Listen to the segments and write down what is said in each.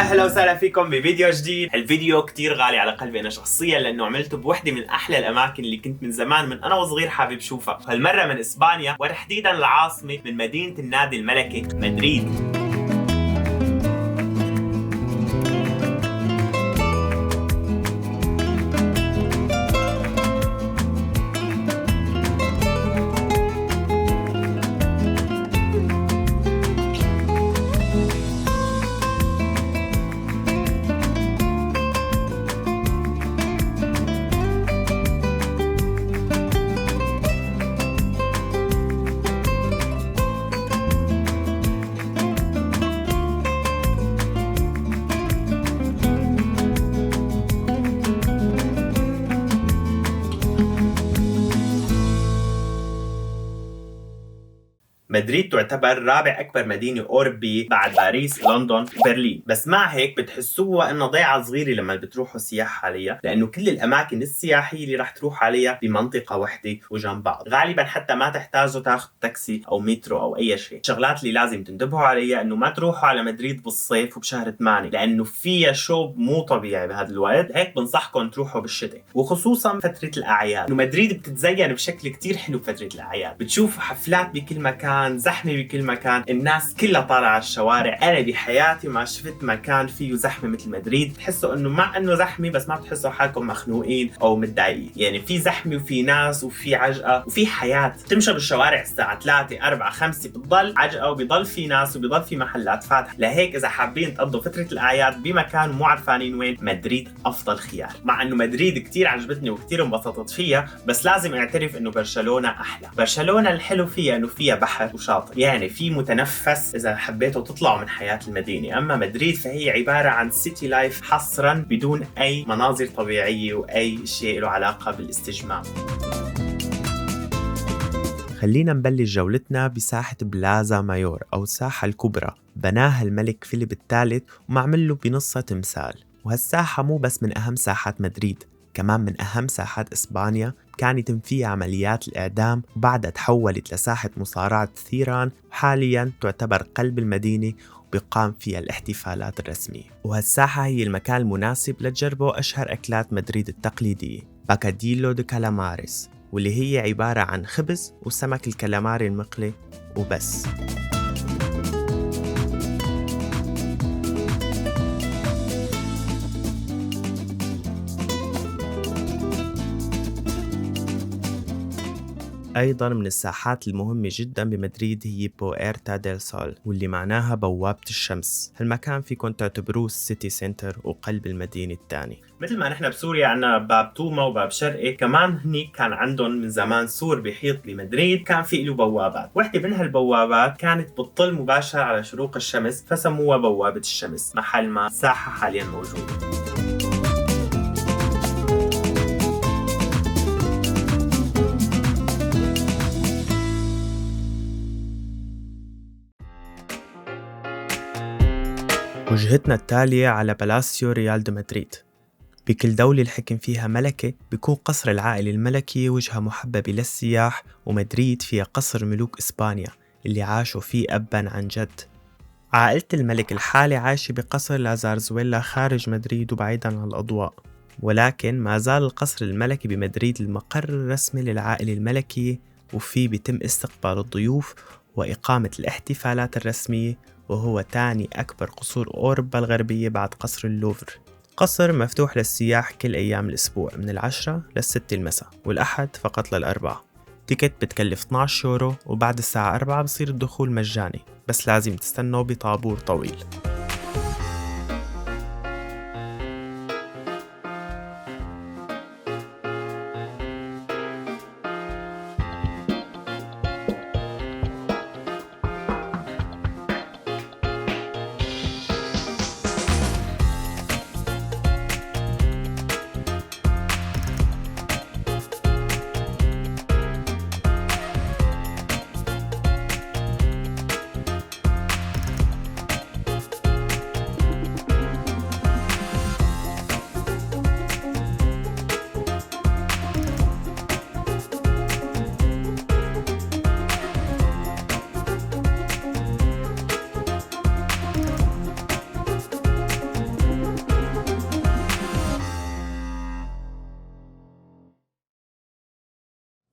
اهلا وسهلا فيكم بفيديو جديد. الفيديو كتير غالي على قلبي انا شخصيا لانه عملته بوحده من احلى الاماكن اللي كنت من زمان من انا وصغير حابب شوفها، هالمره من اسبانيا وتحديدا العاصمه من مدينه النادي الملكي مدريد. مدريد تعتبر رابع أكبر مدينة أوروبية بعد باريس، لندن وبرلين، بس مع هيك بتحسوها إنها ضيعة صغيرة لما بتروحوا سياح عليها، لأنه كل الأماكن السياحية اللي رح تروح عليها بمنطقة واحدة وجنب بعض، غالبا حتى ما تحتاجوا تاخذ تاكسي أو مترو أو أي شيء. الشغلات اللي لازم تنتبهوا عليها إنه ما تروحوا على مدريد بالصيف وبشهر 8، لأنه فيها شوب مو طبيعي بهذا الوقت، هيك بنصحكم تروحوا بالشتاء وخصوصا فترة الأعياد. إنه مدريد بتتزين بشكل كتير حلو فترة الأعياد، بتشوفوا حفلات بكل مكان، زحمة بكل مكان، الناس كلها طالعة على الشوارع. أنا بحياتي ما شفت مكان فيه زحمة مثل مدريد، تحسوا إنه مع إنه زحمة بس ما بتحسوا حالكم مخنوقين أو متضايقين، يعني في زحمة وفي ناس وفي عجقة وفي حياة. تمشوا بالشوارع الساعة 3 4 5 بتضل عجقة وبيضل في ناس وبيضل في محلات فاتحة. لهيك إذا حابين تقضوا فترة الأعياد بمكان مو عارفانين وين، مدريد أفضل خيار. مع إنه مدريد كتير عجبتني وكتير انبسطت فيها، بس لازم اعترف إنه برشلونة أحلى. برشلونة الحلو فيها إنه فيها بحر وشاطئ، يعني في متنفس إذا حبيتوا تطلعوا من حياة المدينة. أما مدريد فهي عبارة عن سيتي لايف حصرا بدون أي مناظر طبيعية وأي شيء له علاقة بالاستجمام. خلينا نبلش جولتنا بساحة بلازا مايور أو الساحة الكبرى، بناها الملك فيليب الثالث ومعمل له بنصها تمثال. وهالساحة مو بس من أهم ساحات مدريد، كمان من أهم ساحات إسبانيا، كانت فيها عمليات الإعدام وبعدها تحولت لساحة مصارعة ثيران، وحالياً تعتبر قلب المدينة وبيقام فيها الاحتفالات الرسمية. وهالساحة هي المكان المناسب لتجربوا أشهر أكلات مدريد التقليدية، باكاديلو دي كالاماريس، واللي هي عبارة عن خبز وسمك الكالاماري المقلي وبس. أيضاً من الساحات المهمة جداً بمدريد هي بوئرتا ديل سول، واللي معناها بوابة الشمس. هالمكان فيكن تعتبروه السيتي سنتر وقلب المدينة الثاني. مثل ما نحن بسوريا عنا باب توما وباب شرقي، كمان هنيك كان عندهم من زمان سور بيحيط بمدريد، كان في له بوابات. واحدة من هالبوابات كانت بتطل مباشرة على شروق الشمس، فسموها بوابة الشمس، محل ما الساحة حالياً موجودة. وجهتنا التالية على بلاسيو ريال دي مدريد. بكل دولة الحكم فيها ملكة بيكون قصر العائلة الملكي وجهة محببة للسياح، ومدريد فيها قصر ملوك إسبانيا اللي عاشوا فيه أباً عن جد. عائلة الملك الحالي عايشة بقصر لازارزويلا خارج مدريد وبعيداً عن الأضواء، ولكن ما زال القصر الملكي بمدريد المقر الرسمي للعائلة الملكية، وفيه بيتم استقبال الضيوف وإقامة الاحتفالات الرسمية، وهو تاني أكبر قصور أوروبا الغربية بعد قصر اللوفر. قصر مفتوح للسياح كل أيام الأسبوع من 10 ل6 المساء، والأحد فقط لل4. تيكت بتكلف 12 يورو، وبعد الساعة 4 بصير الدخول مجاني، بس لازم تستنوا بطابور طويل.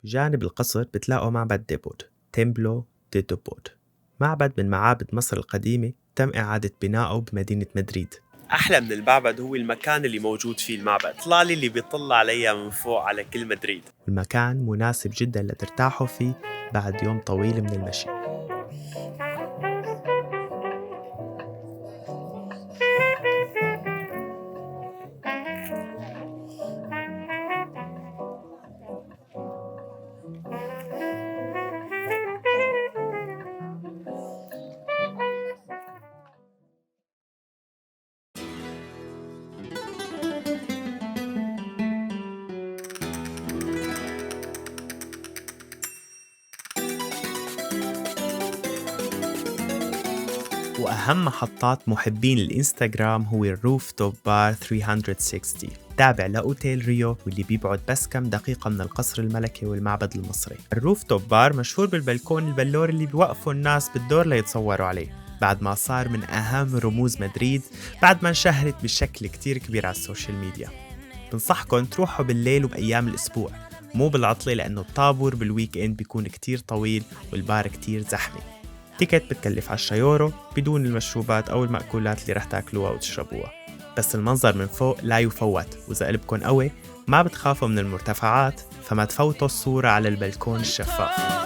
جانب القصر بتلاقوا معبد ديبود تيمبلو دي دوبود، معبد من معابد مصر القديمة تم إعادة بناؤه بمدينة مدريد. أحلى من المعبد هو المكان اللي موجود فيه المعبد، طلالي اللي بيطلع عليها من فوق على كل مدريد. المكان مناسب جدا لترتاحوا فيه بعد يوم طويل من المشي. وأهم محطات محبين الإنستغرام هو الروف توب بار 360، تابع لأوتيل ريو واللي بيبعد بس كم دقيقة من القصر الملكي والمعبد المصري. الروف توب بار مشهور بالبلكون البلور اللي بيوقفوا الناس بالدور ليتصوروا عليه، بعد ما صار من أهم رموز مدريد بعد ما انشهرت بشكل كتير كبير على السوشيال ميديا. بنصحكم تروحوا بالليل وبأيام الأسبوع، مو بالعطلة، لأنه الطابور بالويك إند بيكون كتير طويل والبار كتير زحمة. تيكت بتكلف 10 يورو بدون المشروبات أو المأكولات اللي رح تاكلوها وتشربوها، بس المنظر من فوق لا يفوت، وإذا قلبكن قوي ما بتخافوا من المرتفعات فما تفوتوا الصورة على البلكون الشفاف.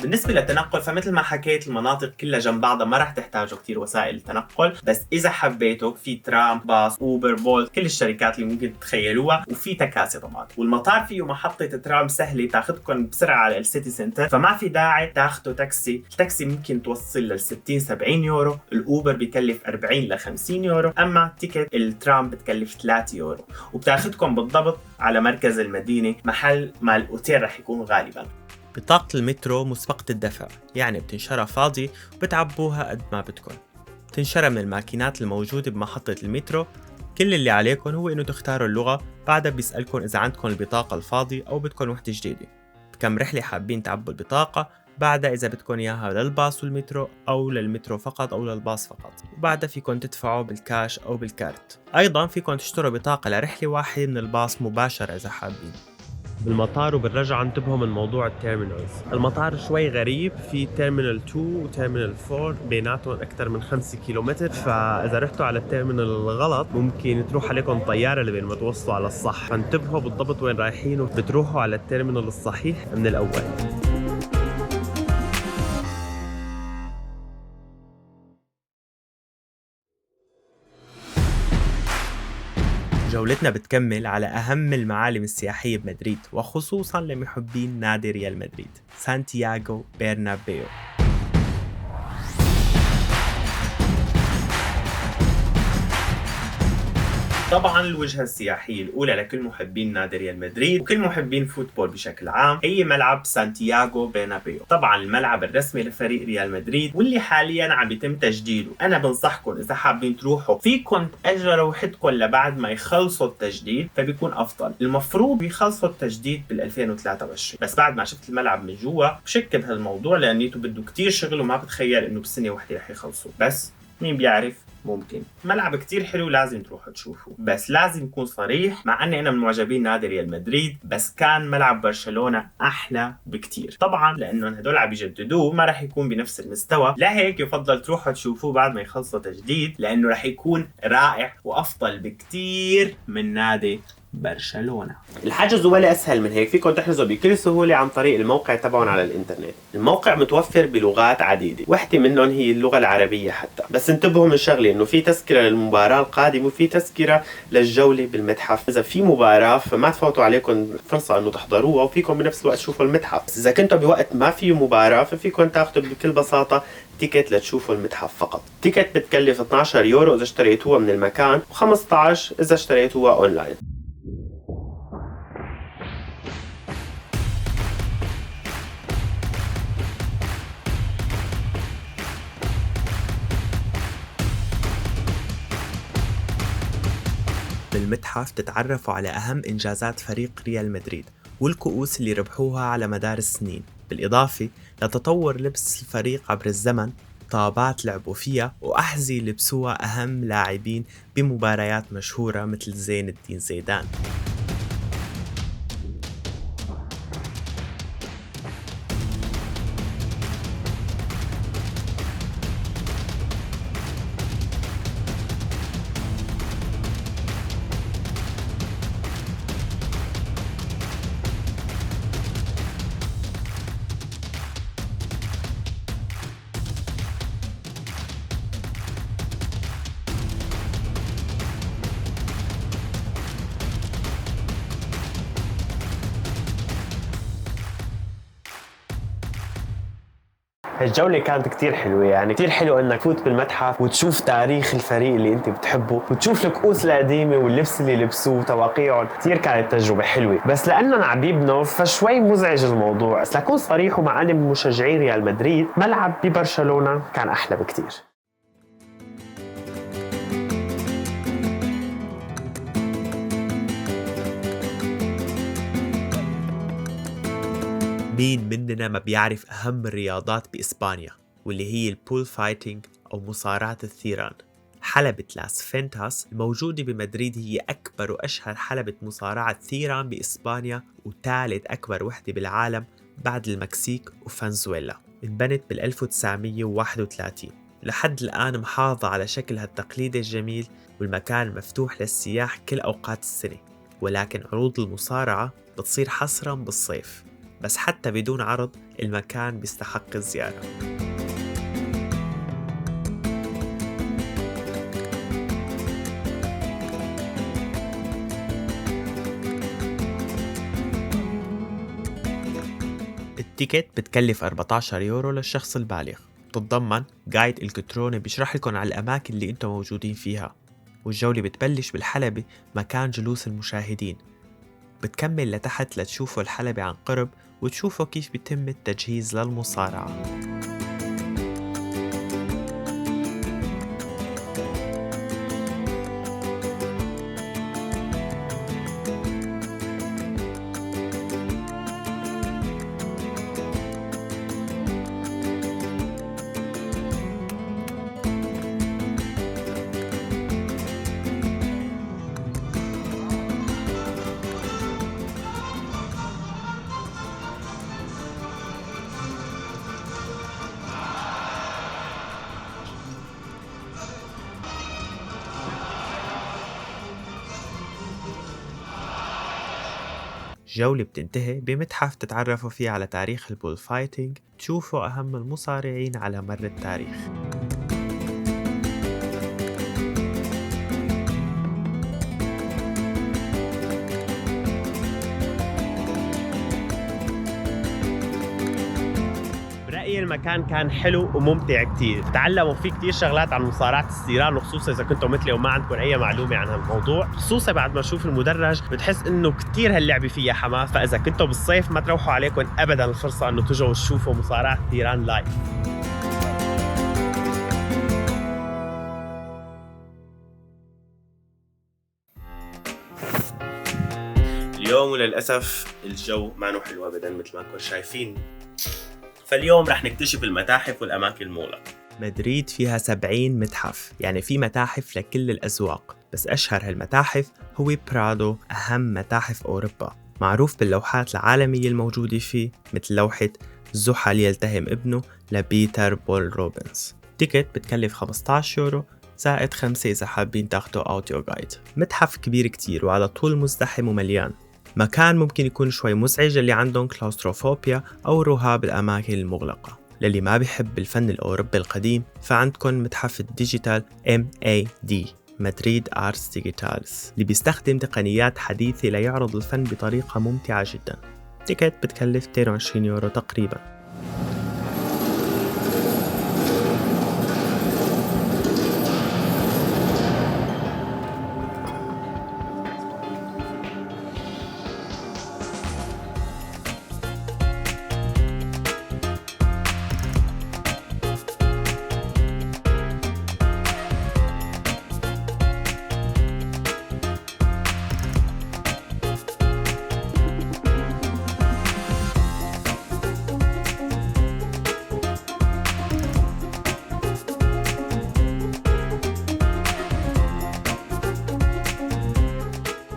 بالنسبة للتنقل فمثل ما حكيت المناطق كلها جنب بعضها، ما رح تحتاجوا كتير وسائل تنقل، بس إذا حبيتوا في ترام، باص، أوبر، بولت، كل الشركات اللي ممكن تتخيلوها، وفي تكاسي طبعا. والمطار فيه محطة ترام سهلة تاخدكم بسرعة على السيتي سنتر، فما في داعي تاخدوا تاكسي. التاكسي ممكن توصل لل 60-70 يورو، الأوبر بيكلف 40-50 يورو، أما تيكت الترام بتكلف 3 يورو، وبتاخدكم بالضبط على مركز المدينة، محل ما الأوتيل رح يكون غالبا. بطاقة المترو مسبقة الدفع، يعني بتنشرى فاضي وبتعبوها قد ما بدكن. بتنشرى من الماكينات الموجودة بمحطة المترو. كل اللي عليكم هو إنه تختاروا اللغة، بعدها بيسألكم إذا عندكم البطاقة الفاضي أو بدكم وحدة جديدة، بكم رحلة حابين تعبوا البطاقة، بعدها إذا بدكم إياها للباص والمترو أو للمترو فقط أو للباص فقط، وبعدها فيكم تدفعوا بالكاش أو بالكارت. أيضا فيكم تشتروا بطاقة لرحلة واحدة من الباص مباشرة إذا حابين. بالمطار وبالرجعة انتبهوا من موضوع التيرمينالز. المطار شوي غريب، في تيرمينال 2 وتيرمينال 4 بيناتهم أكثر من 5 كيلومتر، فإذا رحتوا على التيرمينال الغلط ممكن تروح عليكم طيارة لبين ما توصلوا على الصح، فانتبهوا بالضبط وين رايحين وبتروحوا على التيرمينال الصحيح من الأول. جولتنا بتكمل على أهم المعالم السياحية بمدريد، وخصوصاً لمحبين نادي ريال مدريد، سانتياغو برنابيو. طبعا الوجهة السياحية الأولى لكل محبين نادي ريال مدريد وكل محبين فوتبول بشكل عام هي ملعب سانتياغو برنابيو، طبعا الملعب الرسمي لفريق ريال مدريد واللي حاليا عم يتم تجديده. أنا بنصحكم إذا حابين تروحوا فيكم تأجروا وحدكم لبعد ما يخلصوا التجديد، فبيكون أفضل. المفروض يخلصوا التجديد بال2023، بس بعد ما شفت الملعب من جوا بشك بهالموضوع لأنيته بده كتير شغل وما بتخيل إنه بسنة واحدة رح يخلصوا، بس مين بيعرف، ممكن. ملعب كتير حلو لازم تروحوا تشوفوا، بس لازم يكون صريح، مع اني انا من معجبين نادي ريال مدريد، بس كان ملعب برشلونة احلى بكتير، طبعا لانه هدول عم يجددوه ما راح يكون بنفس المستوى، لهيك يفضل تروحوا تشوفوه بعد ما يخلصوا تجديد لانه راح يكون رائع وافضل بكتير من نادي برشلونة. الحجز ولا اسهل من هيك، فيكم تحجزوا بكل سهولة عن طريق الموقع تبعهم على الانترنت. الموقع متوفر بلغات عديدة، واحدة منهم هي اللغة العربية حتى، بس انتبهوا من شغلة انه في تذكرة للمباراة القادمة وفي تذكرة للجولة بالمتحف. اذا في مباراة فما تفوتوا عليكم فرصة انه تحضروها وفيكم بنفس الوقت تشوفوا المتحف، بس اذا كنتوا بوقت ما في مباراة ففيكم تاخذوا بكل بساطة تيكت لتشوفوا المتحف فقط. تيكت بتكلف 12 يورو اذا اشتريتوها من المكان و15 اذا اشتريتوها اونلاين. بالمتحف تتعرفوا على أهم إنجازات فريق ريال مدريد والكؤوس اللي ربحوها على مدار السنين، بالإضافة لتطور لبس الفريق عبر الزمن، طابات لعبوا فيها وأحذية لبسوها أهم لاعبين بمباريات مشهورة مثل زين الدين زيدان. الجولة كانت كتير حلوة، يعني كتير حلو انك تفوت بالمتحف وتشوف تاريخ الفريق اللي انت بتحبه وتشوف الكؤوس القديمة واللبس اللي لبسوه وتواقيعهم. كتير كانت تجربة حلوة، بس لأننا عبيبنا فشوي مزعج الموضوع. بس لكون صريح ومع أني من مشجعي ريال مدريد، ملعب ببرشلونة كان أحلى بكتير. مين مننا ما بيعرف أهم الرياضات بإسبانيا واللي هي البول فايتنج أو مصارعة الثيران؟ حلبة لاس فينتاس الموجودة بمدريد هي أكبر وأشهر حلبة مصارعة ثيران بإسبانيا، وثالث أكبر وحدة بالعالم بعد المكسيك وفنزويلا. انبنت بال 1931 لحد الآن محافظة على شكلها التقليدي الجميل، والمكان مفتوح للسياح كل أوقات السنة. ولكن عروض المصارعة بتصير حصراً بالصيف، بس حتى بدون عرض المكان بيستحق الزيارة. التيكت بتكلف 14 يورو للشخص البالغ، بتتضمن جايد إلكتروني بيشرح لكم على الأماكن اللي انتم موجودين فيها، والجولة بتبلش بالحلبة مكان جلوس المشاهدين، بتكمل لتحت لتشوفوا الحلبة عن قرب وتشوفوا كيف بيتم التجهيز للمصارعة. جولة بتنتهي بمتحف تتعرفوا فيه على تاريخ البول فايتنج، تشوفوا أهم المصارعين على مر التاريخ. برأيي المكان كان حلو وممتع كتير، تعلموا فيه كتير شغلات عن مصارعة الثيران، وخصوصا إذا كنتم مثلي وما عندكم أي معلومة عن هالموضوع، خصوصا بعد ما تشوف المدرج بتحس إنه كتير هاللعبة فيها حماس. فإذا كنتم بالصيف ما تروحوا عليكم أبدا الفرصة إنه تجوا تشوفوا مصارعة الثيران لايف. اليوم وللأسف الجو ما نو حلو أبداً مثل ما كنتم شايفين، فاليوم رح نكتشف المتاحف والأماكن المغلقة. مدريد فيها 70 متحف، يعني في متاحف لكل الأذواق، بس أشهر هالمتاحف هو برادو، أهم متاحف أوروبا، معروف باللوحات العالمية الموجودة فيه مثل لوحة زحل يلتهم ابنه لبيتر بول روبنز. تيكت بتكلف 15 يورو زائد 5 إذا حابين تاخدوا أوديو جايد. متحف كبير كتير وعلى طول مزدحم ومليان، مكان ممكن يكون شوي مزعج اللي عندهم كلاستروفوبيا أو رهاب الأماكن المغلقة. للي ما بيحب الفن الأوروبي القديم فعندكم متحف الديجيتال MAD مدريد آرتس ديجيتالز اللي بيستخدم تقنيات حديثة ليعرض الفن بطريقة ممتعة جدا. تيكت بتكلف 22 يورو تقريبا.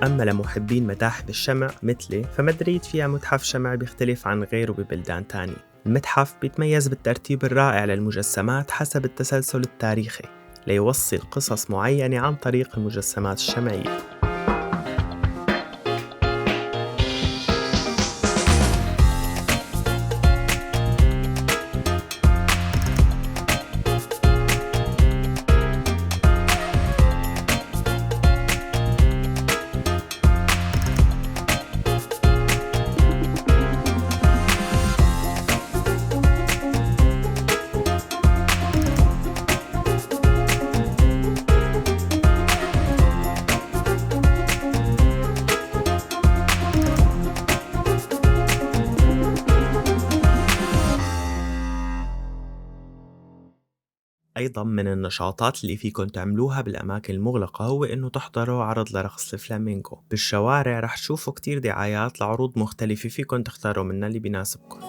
أما لمحبين متاحف الشمع مثلي، فمدريد فيها متحف شمع بيختلف عن غيره ببلدان تانية. المتحف بيتميز بالترتيب الرائع للمجسمات حسب التسلسل التاريخي ليوصل قصص معينة عن طريق المجسمات الشمعية. أيضاً من النشاطات اللي فيكن تعملوها بالأماكن المغلقة هو إنه تحضروا عرض لرقص الفلامينكو. بالشوارع رح تشوفوا كتير دعايات لعروض مختلفة فيكن تختاروا منها اللي بيناسبكم.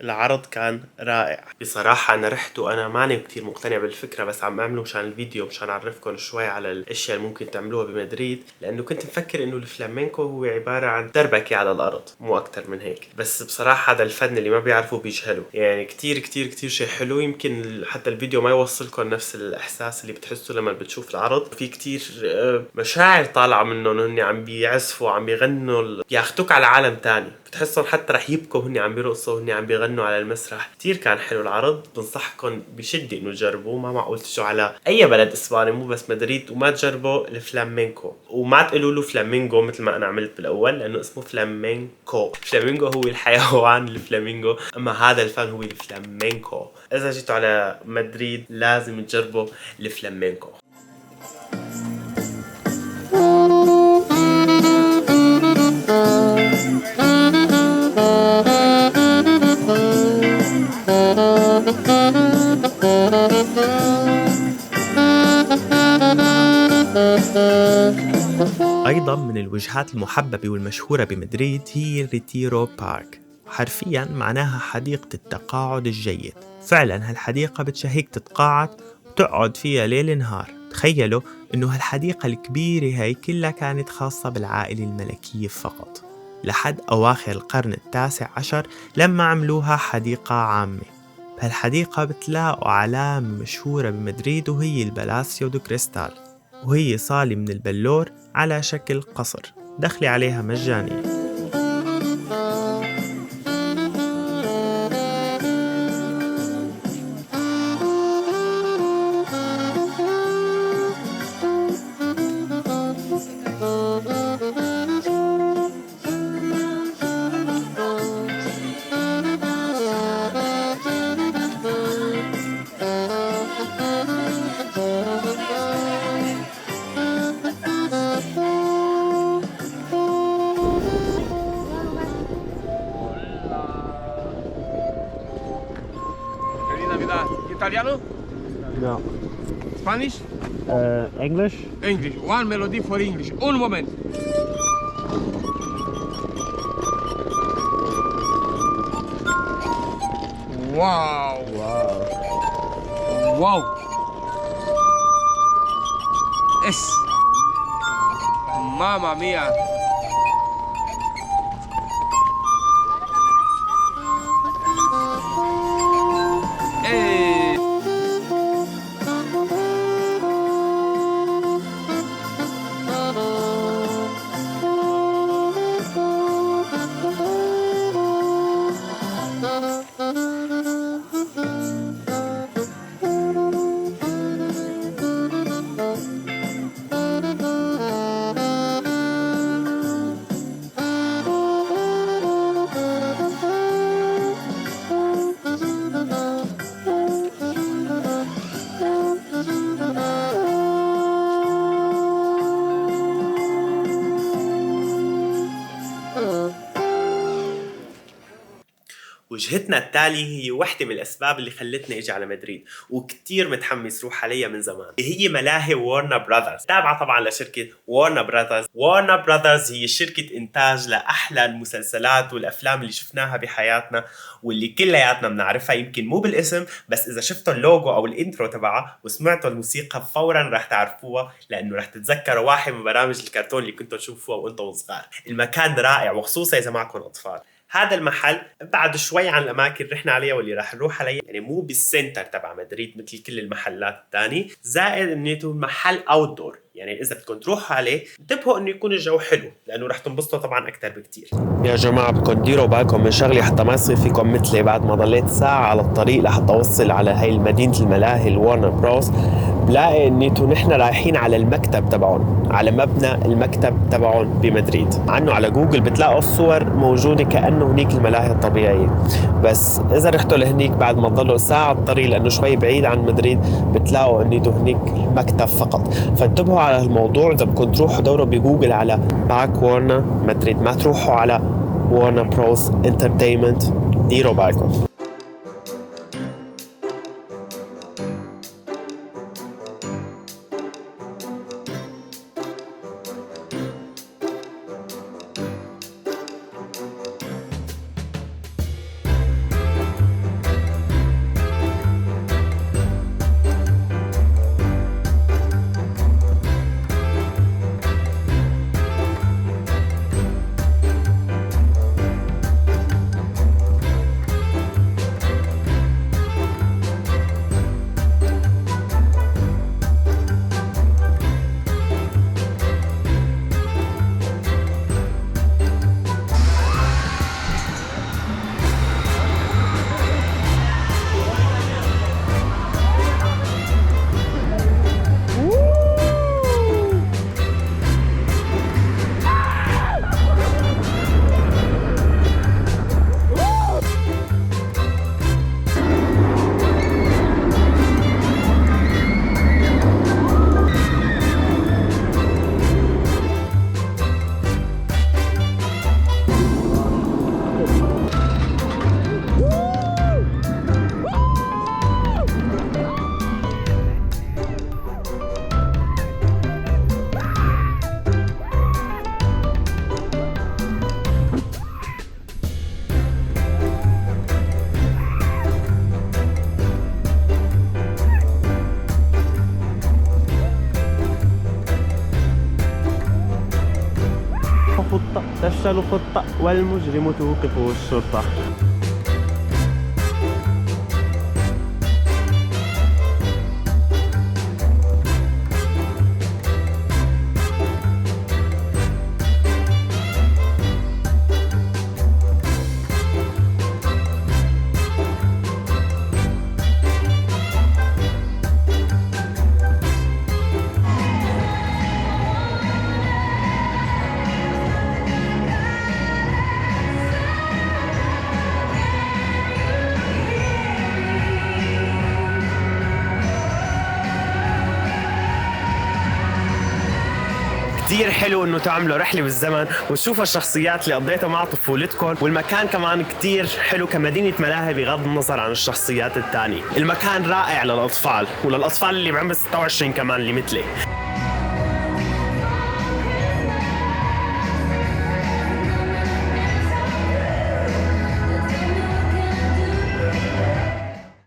العرض كان رائع بصراحة. أنا رحت وأنا ماني كتير مقتنع بالفكرة، بس عم أعمله مشان الفيديو مشان أعرفكم شوي على الأشياء اللي ممكن تعملوها بمدريد، لأنه كنت مفكر إنه الفلامينكو هو عبارة عن دربكة على الأرض مو أكتر من هيك. بس بصراحة هذا الفن اللي ما بيعرفوا بيجهلوا، يعني كتير كتير كتير شيء حلو. يمكن حتى الفيديو ما يوصلكم نفس الإحساس اللي بتحسوا لما بتشوف العرض. في كتير مشاعر طالعة منهم، هن عم بيعزفوا عم بيغنوا، بياخدوك على عالم تاني. بتحسهم حتى رح يبكوا هن عم بيرقصوا هن عم بيغنوا على المسرح. كتير كان حلو العرض، بنصحكم بشدة انه تجربوه. ما معقول تجوا على اي بلد اسباني مو بس مدريد وما تجربوا الفلامينكو، وما تقولوا له فلامينغو مثل ما انا عملت بالاول، لانه اسمه فلامينكو. فلامينغو هو الحيوان الفلامينغو، اما هذا الفن هو الفلامينكو. اذا جيتوا على مدريد لازم تجربوا الفلامينكو. أيضاً من الوجهات المحببة والمشهورة بمدريد هي الريتيرو بارك، حرفياً معناها حديقة التقاعد الجيد. فعلاً هالحديقة بتشهيك تتقاعد وتقعد فيها ليل نهار. تخيلوا إنه هالحديقة الكبيرة هاي كلها كانت خاصة بالعائلة الملكية فقط، لحد أواخر القرن ال19 لما عملوها حديقة عامة. بهالحديقة بتلاقوا علامة مشهورة بمدريد وهي البالاسيو دو كريستال، وهي صالة من البلور على شكل قصر، دخلي عليها مجانية. Italiano? No. Spanish? English? English. One melody for English. Un moment. Wow. Wow. Wow. Es. Mamma mia. Hey. وجهتنا التالية هي واحدة من الأسباب اللي خلتني أجي على مدريد وكتير متحمس روح عليها من زمان. هي ملاهي وارنر براذرز، تابعة طبعا لشركة وارنر براذرز. وارنر براذرز هي شركة إنتاج لأحلى المسلسلات والأفلام اللي شفناها بحياتنا واللي كلياتنا بنعرفها، يمكن مو بالاسم بس إذا شفتوا اللوجو أو الإنترو تبعها وسمعتوا الموسيقى فورا رح تعرفوها، لأنه رح تتذكروا واحد من برامج الكرتون اللي كنتوا تشوفوها وانتوا صغار. المكان رائع وخصوصا إذا معكم أطفال. هذا المحل بعد شوي عن الأماكن اللي رحنا عليها واللي راح نروح عليها، يعني مو بالسنتر تبع مدريد مثل كل المحلات الثانية، زائد انه محل اوت دور، يعني إذا بدكم تروحوا عليه انتبهوا إنه يكون الجو حلو لأنه رح تنبسطوا طبعا أكتر بكتير. يا جماعة بدكم تديروا بالكم من شغلة حتى ما يصير فيكم مثلي بعد ما ضليت ساعة على الطريق لحتى أوصل على هاي المدينة الملاهي الوارنر بروس، بلاقي إنيتو نحن رايحين على المكتب تبعون، على مبنى المكتب تبعون بمدريد. عنه على جوجل بتلاقوا الصور موجودة كأنه هنيك الملاهي الطبيعية، بس إذا رحتوا لهنيك بعد ما تضلوا ساعة الطريق لأنه شوي بعيد عن مدريد بتلاقوا إنيتو هنيك المكتب فقط. فانتبهوا على الموضوع. إذا بدكم تروحوا دوروا بجوجل على باك وارنر مدريد، ما تروحوا على وارنر بروس انترتينمنت، ديروا بالكم. خطة تفشل خطة والمجرم توقفه الشرطة. كتير حلو انه تعملوا رحلة بالزمن وتشوفوا الشخصيات اللي قضيتوا مع طفولتكم، والمكان كمان كتير حلو كمدينة ملاهي بغض النظر عن الشخصيات التانية. المكان رائع للأطفال وللأطفال اللي بعمر 26 كمان اللي مثلي.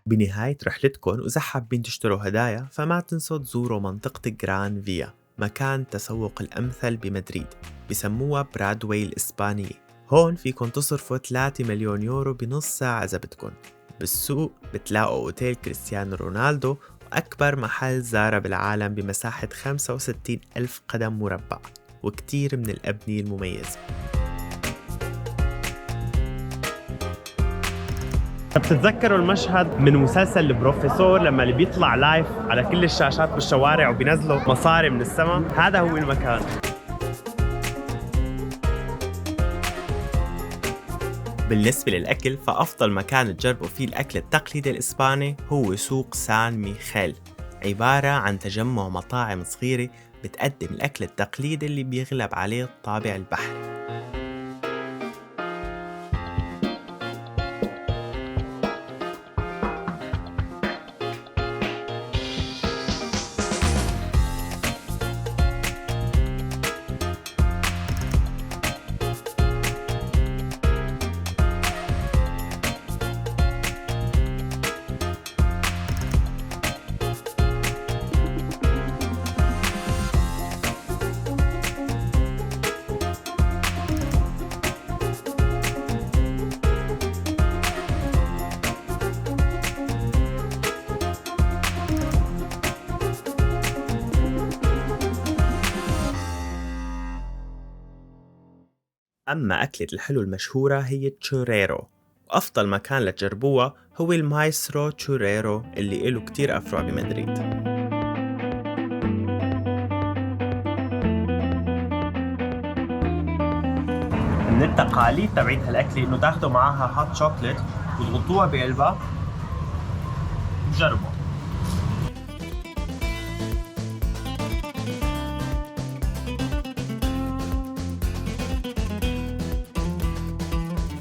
بنهاية رحلتكم وإذا حابين تشتروا هدايا فما تنسوا تزوروا منطقة جران فيا، مكان التسوق الأمثل بمدريد، بسموها برادواي الإسبانية. هون فيكن تصرفوا 3 مليون يورو بنص ساعة إذا بدكن. بالسوق بتلاقوا أوتيل كريستيانو رونالدو وأكبر محل زارة بالعالم بمساحة 65 ألف قدم مربع وكتير من الأبنية المميزة. بتتذكروا المشهد من مسلسل البروفيسور لما اللي بيطلع لايف على كل الشاشات بالشوارع وبينزلوا مصاري من السماء؟ هذا هو المكان. بالنسبة للأكل فأفضل مكان تجربوا فيه الأكل التقليدي الإسباني هو سوق سان ميخيل، عبارة عن تجمع مطاعم صغيرة بتقدم الأكل التقليدي اللي بيغلب عليه الطابع البحري. أما أكلة الحلو المشهورة هي التشوريرو، وأفضل مكان لتجربوها هو المايسترو تشوريرو اللي له كتير أفرع بمدريد. من التقاليد تبعت هالأكلة إنه تاخدوا معاها هوت شوكليت وتغطوها بقلبها وجربوا.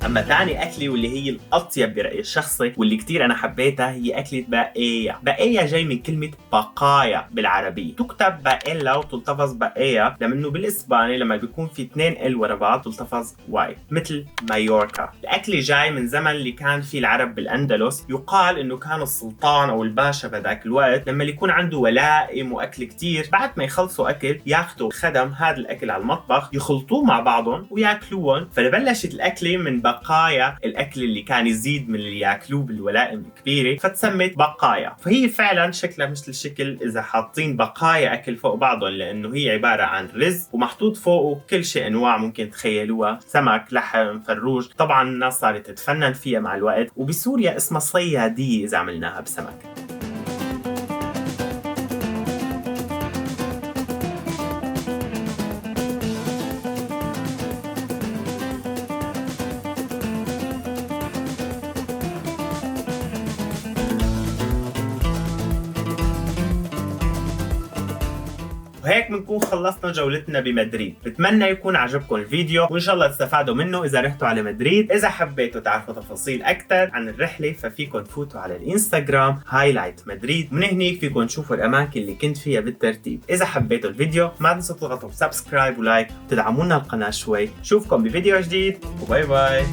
أما تاني أكلة واللي هي الأطيب برأيي الشخصي واللي كتير أنا حبيتها هي أكلة باقية. باقية جاي من كلمة باقايا بالعربية، تكتب باقيلا وتلتفظ باقية، لأنه بالإسباني لما بيكون في 2 ال ورا بعض تلتفظ واي، مثل مايوركا. الأكلة جاي من زمن اللي كان فيه العرب بالأندلس، يقال إنه كان السلطان أو الباشا بذاك الوقت لما يكون عنده ولائم وأكل كتير، بعد ما يخلصوا أكل ياخدوا خدم هذا الأكل على المطبخ يخلطوه مع بعضهم وياكلوهم. فبلشت الأكلة من بقايا الأكل اللي كان يزيد من اللي ياكلوه بالولائم الكبيرة، فتسمت بقايا. فهي فعلا شكلها مثل شكل إذا حاطين بقايا أكل فوق بعضهم، لأنه هي عبارة عن رز ومحطوط فوقه كل شيء أنواع ممكن تخيلوها، سمك، لحم، فروج. طبعا الناس صارت تتفنن فيها مع الوقت، وبسوريا اسمها صيادية إذا عملناها بسمك. وهيك بنكون خلصنا جولتنا بمدريد. بتمنى يكون عجبكم الفيديو وإن شاء الله تستفادوا منه إذا رحتوا على مدريد. إذا حبيتوا تعرفوا تفاصيل أكثر عن الرحلة ففيكم تفوتوا على الإنستغرام هايلايت مدريد، من هنيك فيكم تشوفوا الأماكن اللي كنت فيها بالترتيب. إذا حبيتوا الفيديو ما تنسوا تضغطوا سبسكرايب ولايك وتدعمونا القناة شوي. شوفكم بفيديو جديد وباي باي.